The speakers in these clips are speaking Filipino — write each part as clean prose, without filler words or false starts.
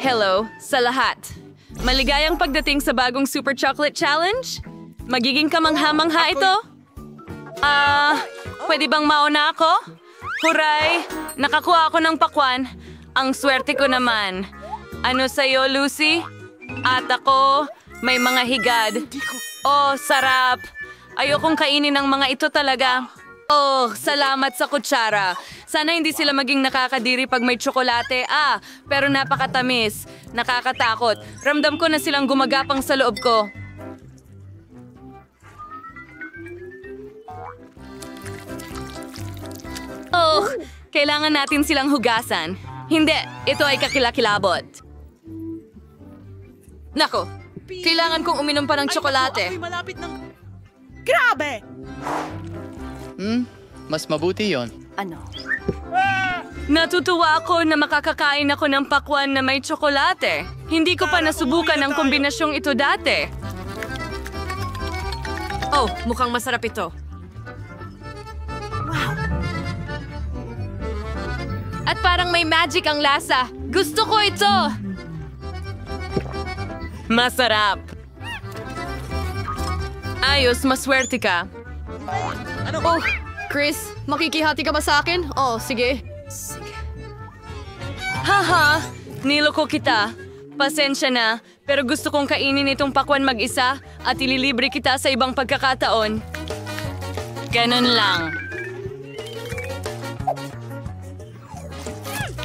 Hello sa lahat. Maligayang pagdating sa bagong Super Chocolate Challenge. Magiging kamangha-mangha ito. Pwede bang mauna ako? Huray! Nakakuha ako ng pakwan. Ang swerte ko naman. Ano sa'yo, Lucy? At ako, may mga higad. Oh, sarap! Ayokong kainin ng mga ito talaga. Oh, salamat sa kutsara. Sana hindi sila maging nakakadiri pag may tsokolate. Pero napakatamis. Nakakatakot. Ramdam ko na silang gumagapang sa loob ko. Oh, kailangan natin silang hugasan. Hindi, ito ay kakilakilabot. Nako, kailangan kong uminom pa ng tsokolate. Grabe! Mas mabuti yon. Ano? Natutuwa ako na makakakain ako ng pakwan na may tsokolate. Hindi ko pa nasubukan ang kombinasyong ito dati. Oh, mukhang masarap ito. At parang may magic ang lasa. Gusto ko ito! Masarap. Ayos, maswerte ka. Oh, Chris, makikihati ka ba sa akin? Oh, sige. Haha, niloko kita. Pasensya na, pero gusto kong kainin itong pakwan mag-isa at ililibre kita sa ibang pagkakataon. Ganun lang.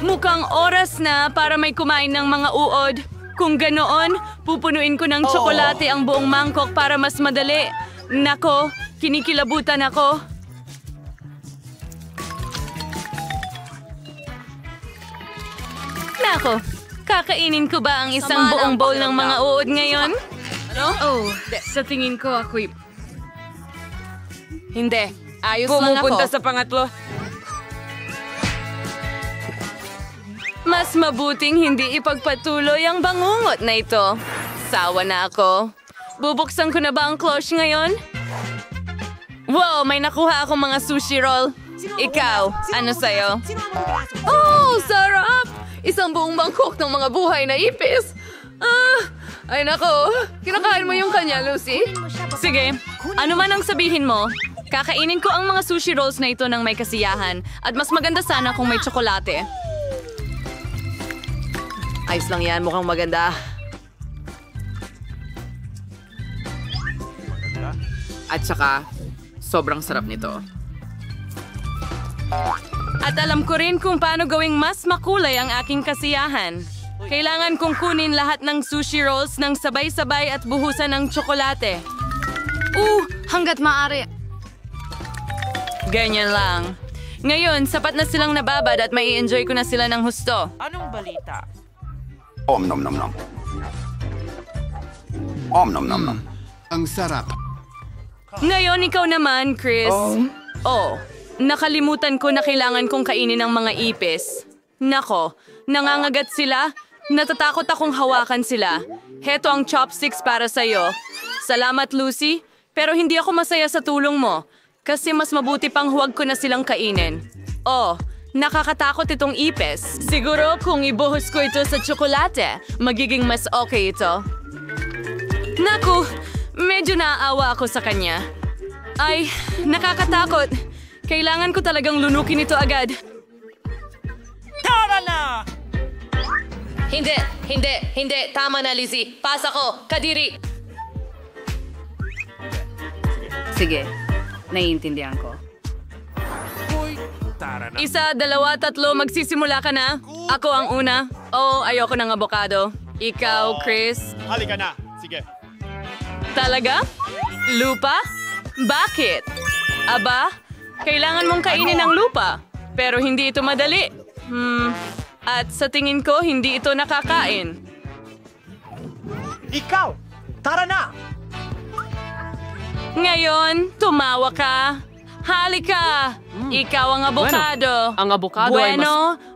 Mukhang oras na para may kumain ng mga uod. Kung ganoon, pupunuin ko ng tsokolate ang buong mangkok para mas madali. Nako, kinikilabutan ako. Nako, kakainin ko ba ang isang buong bowl ng mga uod ngayon? Ano? Oh, sa tingin ko ako'y... Hindi, ayos lang ako. Pumupunta sa pangatlo. Mas mabuting hindi ipagpatuloy ang bangungot na ito. Sawa na ako. Bubuksan ko na ba ang cloche ngayon? Wow, may nakuha akong mga sushi roll. Ikaw, ano sa'yo? Oh, sarap! Isang buong mangkok ng mga buhay na ipis. Ay nako, kinakain mo yung kanya, Lucy? Sige, ano man ang sabihin mo, kakainin ko ang mga sushi rolls na ito ng may kasiyahan at mas maganda sana kung may tsokolate. Ayos lang yan, mukhang maganda. At saka, sobrang sarap nito. At alam ko rin kung paano gawing mas makulay ang aking kasiyahan. Kailangan kong kunin lahat ng sushi rolls ng sabay-sabay at buhusan ng tsokolate. Hanggat maaari. Ganyan lang. Ngayon, sapat na silang nababad at mai-enjoy ko na sila ng husto. Anong balita? Om nom nom nom. Om nom nom nom. Ang sarap. Ngayon, ikaw naman, Chris. Nakalimutan ko na kailangan kong kainin ng mga ipis. Nako, nangangagat sila. Natatakot akong hawakan sila. Heto ang chopsticks para sa'yo. Salamat, Lucy. Pero hindi ako masaya sa tulong mo. Kasi mas mabuti pang huwag ko na silang kainin. Nakakatakot itong ipis. Siguro kung ibuhos ko ito sa tsokolate, magiging mas okay ito. Naku, medyo naaawa ako sa kanya. Ay, nakakatakot. Kailangan ko talagang lunukin ito agad. Tara na! Hindi. Tama na, Lizzie. Pasa ko. Kadiri. Sige, naiintindihan ko. Tara na. 1, 2, 3, magsisimula ka na. Ako ang una. Ayoko ng abokado. Ikaw, Chris. Halika na. Sige. Talaga? Lupa? Bakit? Aba, kailangan mong kainin ang lupa. Pero hindi ito madali. At sa tingin ko, hindi ito nakakain. Ikaw! Tara na! Ngayon, tumawa ka. Halika! Ikaw ang abokado. Ang abokado ay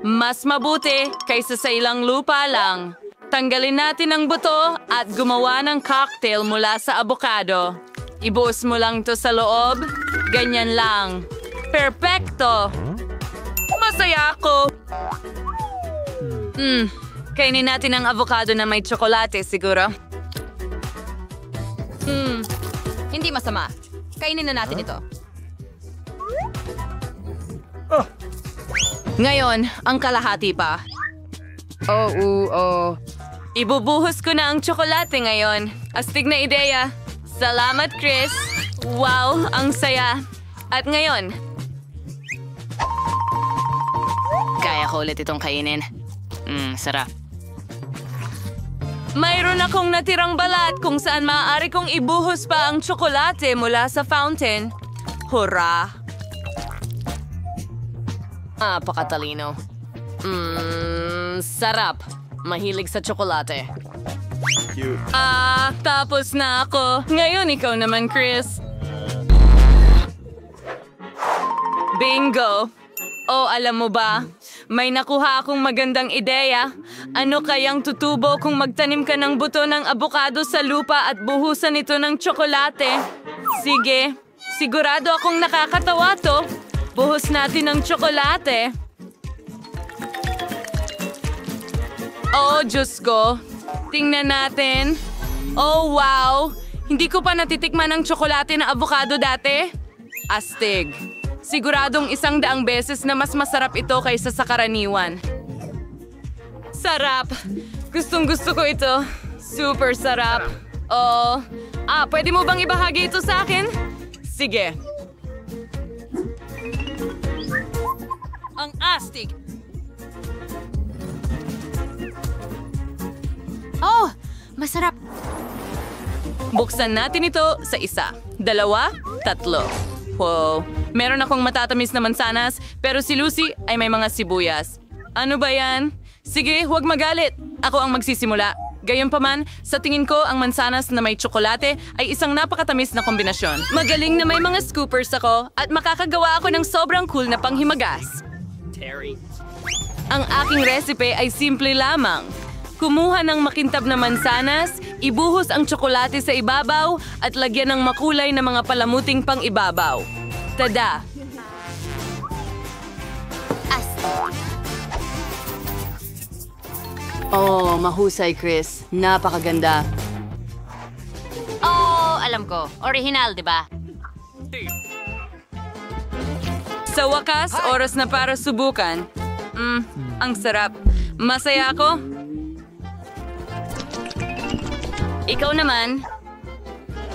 mas mabuti kaysa sa ilang lupa lang. Tanggalin natin ang buto at gumawa ng cocktail mula sa abokado. Ibuhos mo lang to sa loob. Ganyan lang. Perpekto! Masaya ako! Kainin natin ang avocado na may tsokolate, siguro. Hindi masama. Kainin na natin ito. Ngayon, ang kalahati pa. Ibubuhos ko na ang tsokolate ngayon. Astig na ideya. Salamat, Chris. Wow, ang saya. At ngayon, kaya ko ulit itong kainin. Sarap. Mayroon akong natirang balat kung saan maaari kong ibuhos pa ang tsokolate mula sa fountain. Hurra! Pakatalino. Sarap. Mahilig sa tsokolate. Tapos na ako. Ngayon ikaw naman, Chris. Bingo! Oh, alam mo ba? May nakuha akong magandang ideya. Ano kayang tutubo kung magtanim ka ng buto ng abokado sa lupa at buhusan ito ng tsokolate? Sige, sigurado akong nakakatawa to. Buhos natin ng tsokolate. Oh, Diyos ko. Tingnan natin. Oh, wow! Hindi ko pa natitikman ang tsokolate na avocado dati. Astig. Siguradong 100 beses na mas masarap ito kaysa sa karaniwan. Sarap! Gustong-gusto ko ito. Super sarap. Oh, pwede mo bang ibahagi ito sa akin? Sige. Ang astig! Oh, masarap. Buksan natin ito sa 1, 2, 3. Wow, meron akong matatamis na mansanas, pero si Lucy ay may mga sibuyas. Ano ba yan? Sige, huwag magalit. Ako ang magsisimula. Gayunpaman, sa tingin ko, ang mansanas na may tsokolate ay isang napakatamis na kombinasyon. Magaling na may mga scoopers ako at makakagawa ako ng sobrang cool na panghimagas. Ang aking recipe ay simple lamang. Kumuha ng makintab na mansanas, ibuhos ang tsokolate sa ibabaw at lagyan ng makulay na mga palamuting pang-ibabaw. Tada! Oh, mahusay, Chris. Napakaganda. Oh, alam ko. Original, di ba? Sa wakas, oras na para subukan. Ang sarap. Masaya ako. Ikaw naman.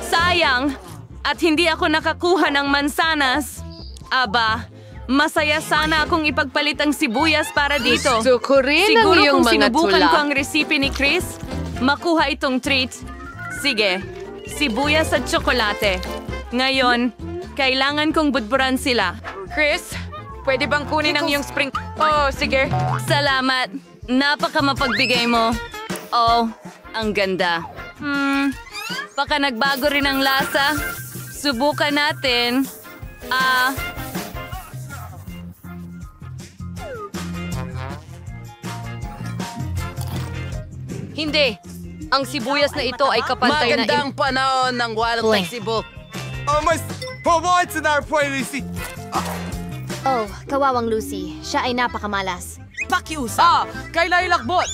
Sayang! At hindi ako nakakuha ng mansanas. Aba, masaya sana akong ipagpalit ang sibuyas para dito. Gusto ko rin ang Siguro iyong kung mga sinubukan tula. ko ang recipe ni Chris, makuha itong treat. Sige, sibuyas at tsokolate. Ngayon, kailangan kong budburan sila. Chris, pwede bang kunin ang iyong spring... Oh, sige. Salamat. Napaka mapagbigay mo. Oh, ang ganda. Baka nagbago rin ang lasa. Subukan natin. Hindi. Ang sibuyas na ito ay kapantay na... Magandang panahon ng walang flexible. Mas paborito na po, Lucy. Oh, kawawang Lucy. Siya ay napakamalas. Kaila ilakbot.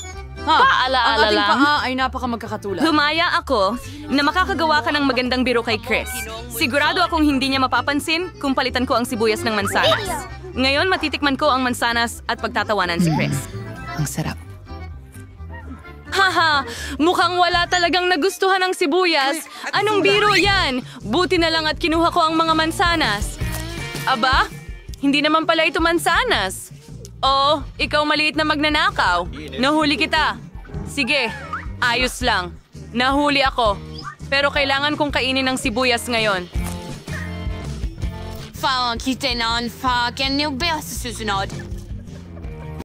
Paalaala lang. ay napaka magkakatulad. Humaya ako na makakagawa ka ng magandang biro kay Chris. Sigurado akong hindi niya mapapansin kung palitan ko ang sibuyas ng mansanas. Ngayon matitikman ko ang mansanas at pagtatawanan si Chris. Ang sarap. Haha! Mukhang wala talagang nagustuhan ng sibuyas. Anong biro yan? Buti na lang at kinuha ko ang mga mansanas. Aba? Hindi naman pala ito mansanas. Oh, ikaw maliit na magnanakaw. Nahuli kita. Sige, ayos lang. Nahuli ako. Pero kailangan kong kainin ng sibuyas ngayon. Fan, kita na ang fucking new best susunod.